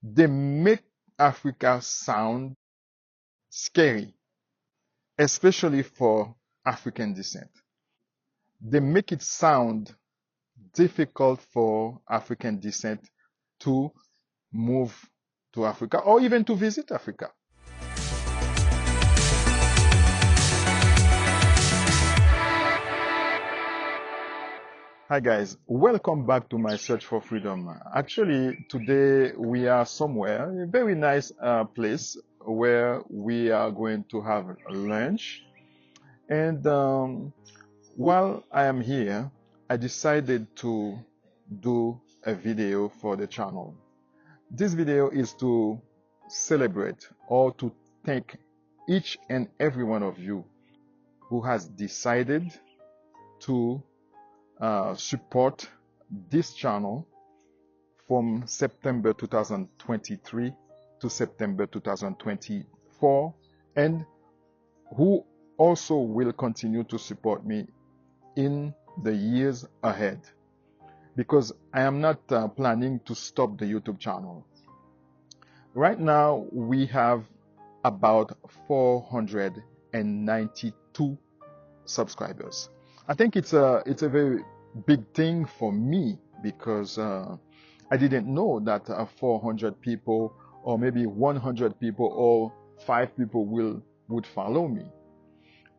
They make Africa sound scary, especially for African descent. They make it sound difficult for African descent to move to Africa or even to visit Africa. Hi guys, welcome back to my search for freedom. Actually, today we are somewhere, a very nice place where we are going to have lunch. And while I am here, I decided to do a video for the channel. This video is to celebrate or to thank each and every one of you who has decided to support this channel from September 2023 to September 2024, and who also will continue to support me in the years ahead, because I am not planning to stop the YouTube channel. Right now we have about 492 subscribers. I think it's a very big thing for me, because I didn't know that 400 people or maybe 100 people or 5 people would follow me.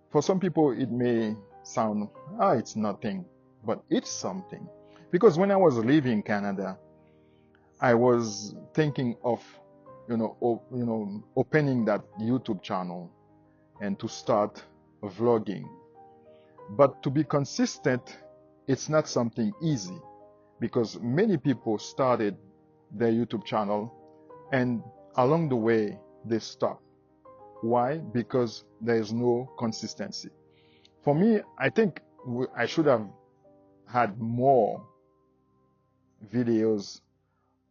For some people it may sound, it's nothing, but it's something. Because when I was leaving Canada, I was thinking of opening that YouTube channel and to start vlogging. But to be consistent, it's not something easy, because many people started their YouTube channel and along the way they stopped. Why? Because there is no consistency. For me, I think I should have had more videos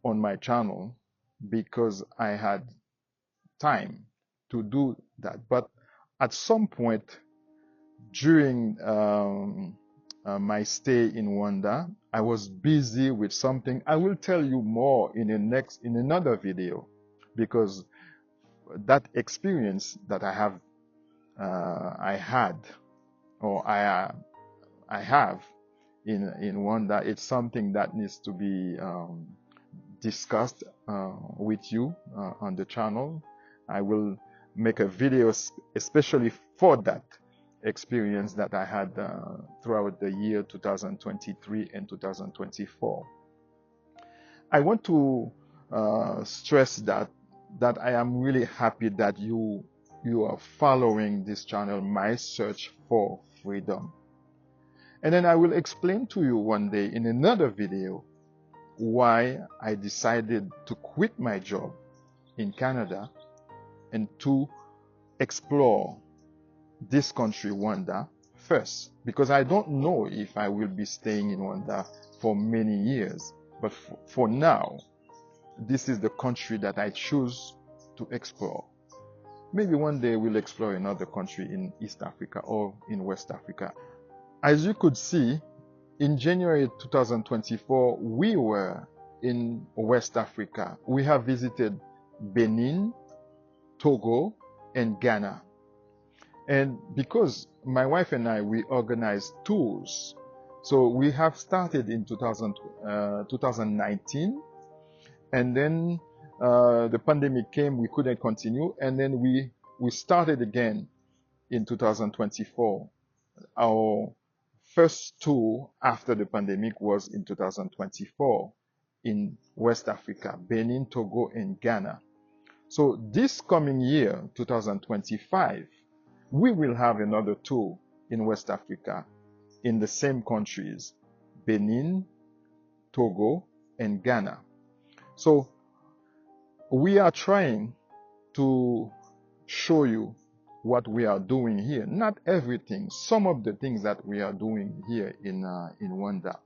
on my channel because I had time to do that. But at some point during my stay in Rwanda, I was busy with something. I will tell you more in another video, because that experience that I have in Rwanda, it's something that needs to be discussed with you on the channel. I will make a video especially for that experience that I had throughout the year 2023 and 2024. I want to stress that I am really happy that you are following this channel, My Search for Freedom. And then I will explain to you one day in another video why I decided to quit my job in Canada and to explore this country, Rwanda, first, because I don't know if I will be staying in Rwanda for many years. But for now, this is the country that I choose to explore. Maybe one day we'll explore another country in East Africa or in West Africa. As you could see, in January 2024, we were in West Africa. We have visited Benin, Togo, and Ghana. And because my wife and I, we organize tours. So we have started in 2019, and then the pandemic came, we couldn't continue, and then we started again in 2024. Our first tour after the pandemic was in 2024 in West Africa, Benin, Togo, and Ghana. So this coming year, 2025, we will have another tour in West Africa in the same countries, Benin, Togo, and Ghana. So we are trying to show you what we are doing here. Not everything, some of the things that we are doing here in Rwanda.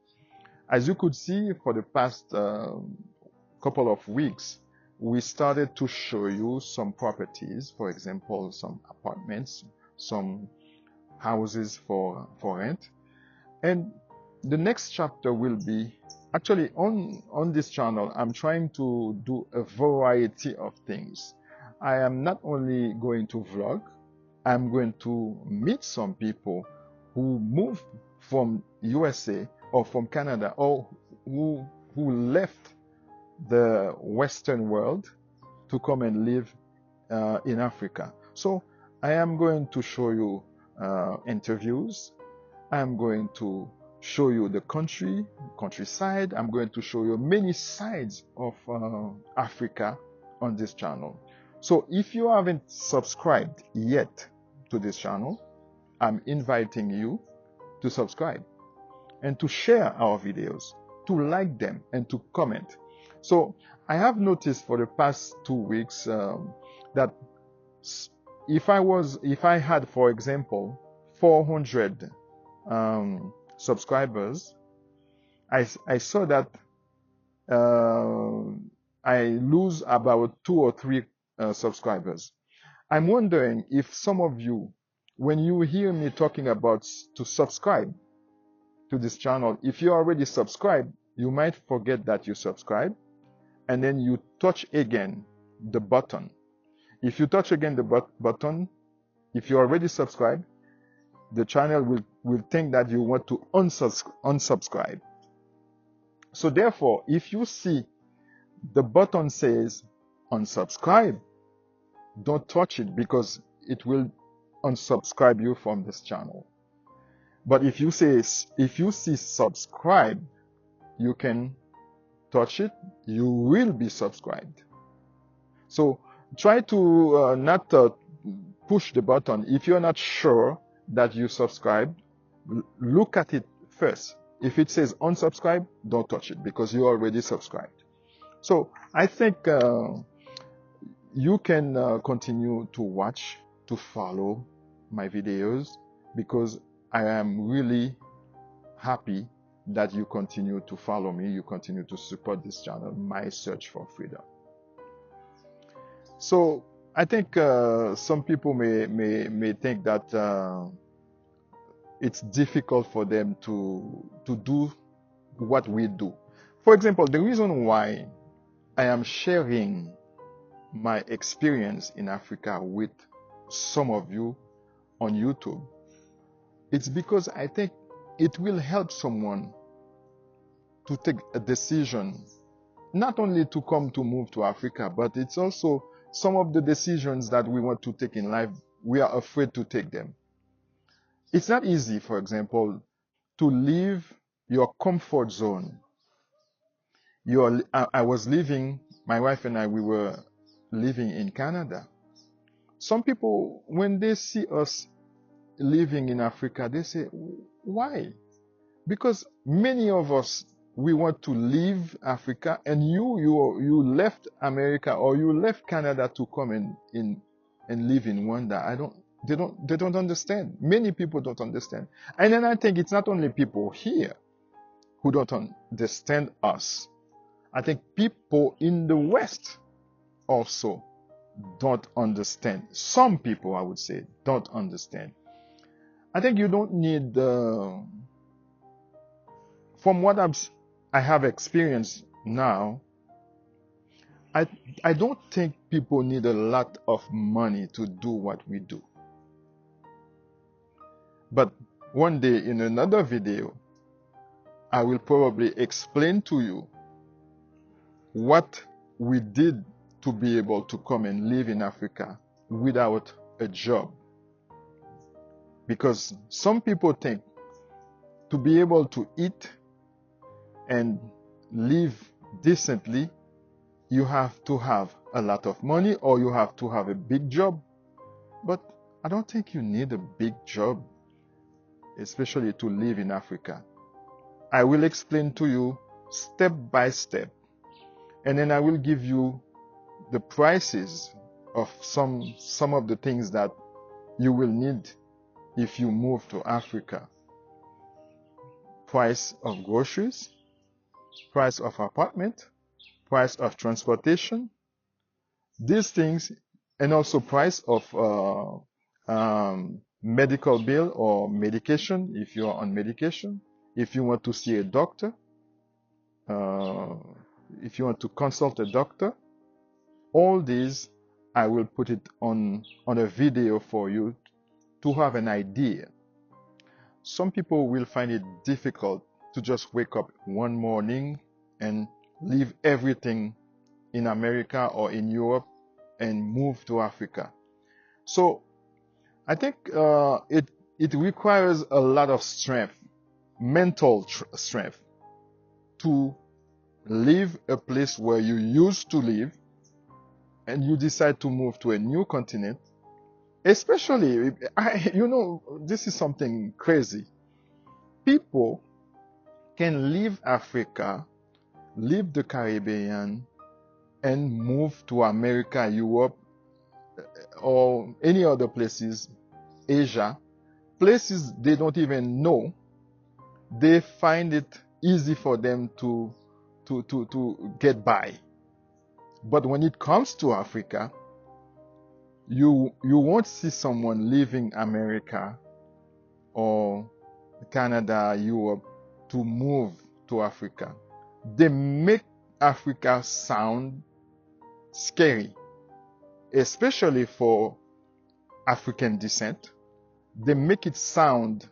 As you could see, for the past couple of weeks, we started to show you some properties, for example, some apartments, some houses for rent. And the next chapter will be Actually, on this channel, I'm trying to do a variety of things. I am not only going to vlog, I'm going to meet some people who moved from USA or from Canada, or who left the Western world to come and live in Africa. So I am going to show you interviews. I'm going to show you the countryside. I'm going to show you many sides of Africa on this channel. So if you haven't subscribed yet to this channel, I'm inviting you to subscribe and to share our videos, to like them and to comment. So I have noticed for the past 2 weeks that if I had, for example, 400 subscribers, I saw that I lose about 2 or 3 subscribers. I'm wondering if some of you, when you hear me talking about to subscribe to this channel, if you already subscribed, you might forget that you subscribe, and then you touch again the button. If you touch again the button, if you already subscribed, the channel will think that you want to unsubscribe. So therefore, if you see the button says unsubscribe, don't touch it, because it will unsubscribe you from this channel. But if you see subscribe, you can touch it, you will be subscribed. So try to not push the button. If you're not sure that you subscribe, look at it first. If it says unsubscribe, don't touch it, because you already subscribed. So I think you can continue to watch, to follow my videos, because I am really happy that you continue to follow me, you continue to support this channel, My Search for Freedom. So I think some people may think that it's difficult for them to do what we do. For example, the reason why I am sharing my experience in Africa with some of you on YouTube, it's because I think it will help someone to take a decision, not only to come to move to Africa, but it's also some of the decisions that we want to take in life, we are afraid to take them. It's not easy, for example, to leave your comfort zone. I was living, my wife and I, we were living in Canada. Some people, when they see us living in Africa, they say, why? Because many of us, we want to leave Africa, and you left America or you left Canada to come and live in Rwanda. They don't understand. Many people don't understand. And then I think it's not only people here who don't understand us. I think people in the West also don't understand. Some people, I would say, don't understand. I think you don't need, from what I have experienced now, I don't think people need a lot of money to do what we do. But one day in another video, I will probably explain to you what we did to be able to come and live in Africa without a job. Because some people think to be able to eat and live decently, you have to have a lot of money or you have to have a big job. But I don't think you need a big job, especially to live in Africa. I will explain to you step by step, and then I will give you the prices of some of the things that you will need if you move to Africa. Price of groceries, price of apartment, price of transportation, these things, and also price of medical bill or medication if you are on medication, if you want to see a doctor. uh, if you want to consult a doctor, all these I will put it on a video for you to have an idea. Some people will find it difficult to just wake up one morning and leave everything in America or in Europe and move to Africa. So I think it requires a lot of strength, mental strength, to leave a place where you used to live and you decide to move to a new continent. Especially, this is something crazy. People can leave Africa, leave the Caribbean, and move to America, Europe, or any other places, Asia, places they don't even know. They find it easy for them to get by. But when it comes to Africa, you won't see someone leaving America or Canada, Europe to move to Africa. They make Africa sound scary, especially for African descent. They make it sound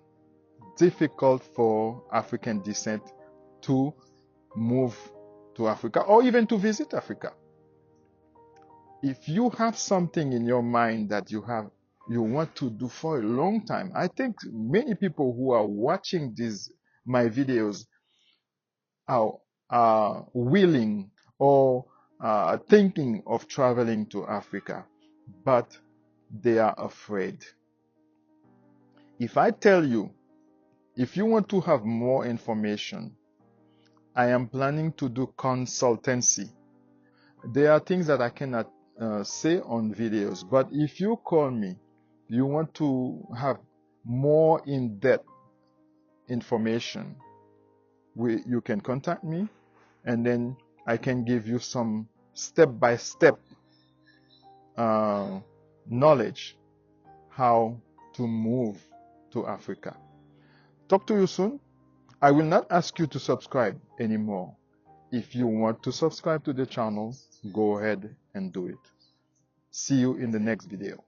difficult for African descent to move to Africa or even to visit Africa. If you have something in your mind that you want to do for a long time, I think many people who are watching my videos are willing or thinking of traveling to Africa, but they are afraid. If I tell you, if you want to have more information, I am planning to do consultancy. There are things that I cannot say on videos, but if you call me, you want to have more in-depth information, you can contact me, and then I can give you some step-by-step knowledge how to move to Africa. Talk to you soon. I will not ask you to subscribe anymore. If you want to subscribe to the channel, go ahead and do it. See you in the next video.